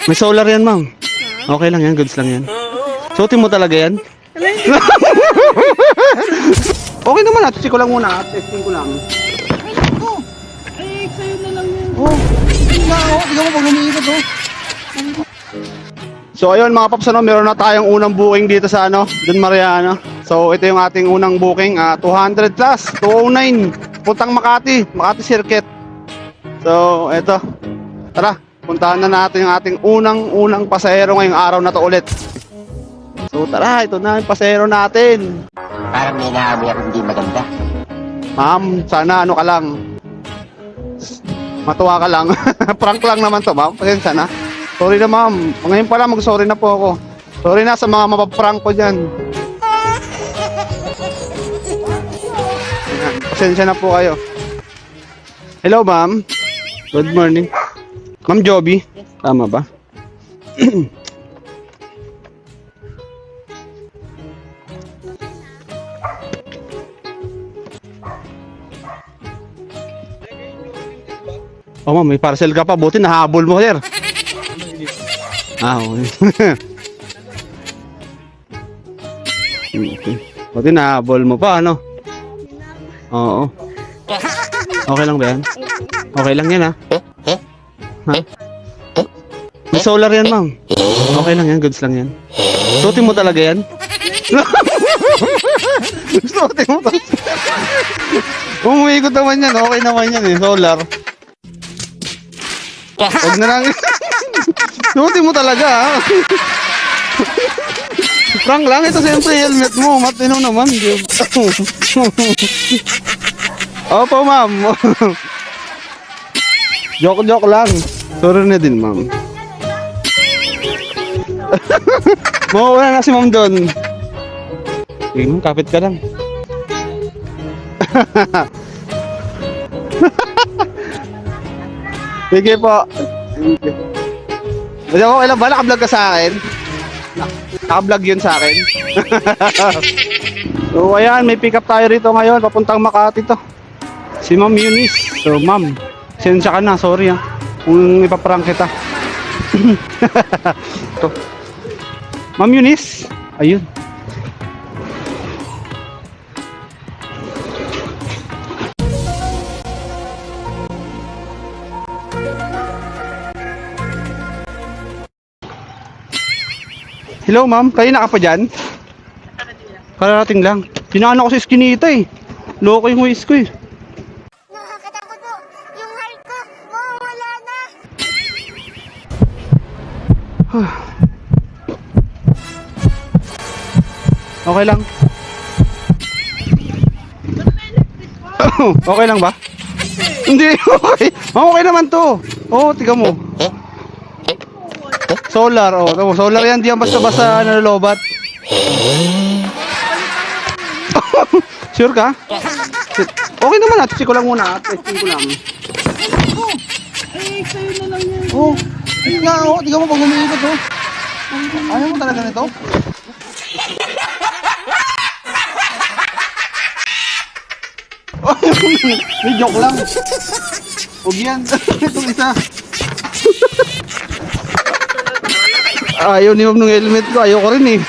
May solar yan, ma'am. Okay lang yan, goods lang yan. Suotin mo talaga yan? Okay naman, at check ko lang muna, testing ko lang. Ay, sa'yo na lang yun. Oh, tingnan mo pag umiikot, oh. So ayun mga paps, meron na tayong unang booking dito sa Don Mariana. So ito yung ating unang booking, 200 plus, 209, puntang Makati Circuit. So ito, tara, puntahan na natin yung ating unang pasahero ngayong araw na to ulit. So tara, ito na yung pasahero natin. Parang may naamoy ako hindi maganda. Ma'am, sana ka lang. Matuwa ka lang. Prank lang naman to, ma'am. Pasensya na. Sorry na, ma'am. Ngayon pala mag-sorry na po ako. Sorry na sa mga mapaprank ko dyan. Ayan, pasensya na po kayo. Hello, ma'am. Good morning. Ma'am Joby. Tama ba? Oh, ma'am, may parcel ka pa. Buti nahabol mo, sir. Okay. Okay. Buti nahabol mo pa, ano? Oo. Okay lang ba yan? Okay lang yan, ha? Ha? May solar yan, ma'am. Okay lang yan, goods lang yan. Suotin mo talaga yan? Suotin mo talaga. Umuikot naman yan, okay naman yan, eh. Solar. Huwag na lang. Suotin mo talaga, ha? Prank lang. Ito siyempre helmet mo. Matino naman. Opo, ma'am. Joke lang. Sorry na din, ma'am. Mawawala na si ma'am doon. Sige, ma'am, kapit ka lang. Sige po. Basta ko, ilan ba? Naka-vlog ka sa akin? Naka-vlog yun sa akin. So ayan, may pick up tayo rito ngayon. Papuntang Makati to. Si Ma'am Eunice. So ma'am, sensya ka na. Sorry, ha. Kung ipaprank kita. Ito. Ma'am Eunice. Ayun. Hello, ma'am. Kayo na ka pa dyan? Kararating lang. Sinaan ako sa Eskinita, eh. Loko yung waist ko, eh. Nakakatakot po. Yung heart ko, mawawala na. Okay lang. Okay lang ba? Hindi, okay. Ma'am, okay naman to. Oo, tiga mo. Solar, oh. Solar yan, di yan basta-basta nalolobat. Sure ka? Okay naman, at check ko lang muna. Testing ko lang. Ay, sa'yo na lang yun. Oh, tingnan mo pag umiikot, oh. Ayaw mo talaga nito? May joke lang. Huwag yan. Itong isa. Ayaw ni ma'am ng helmet ko. Ayaw ko rin, eh.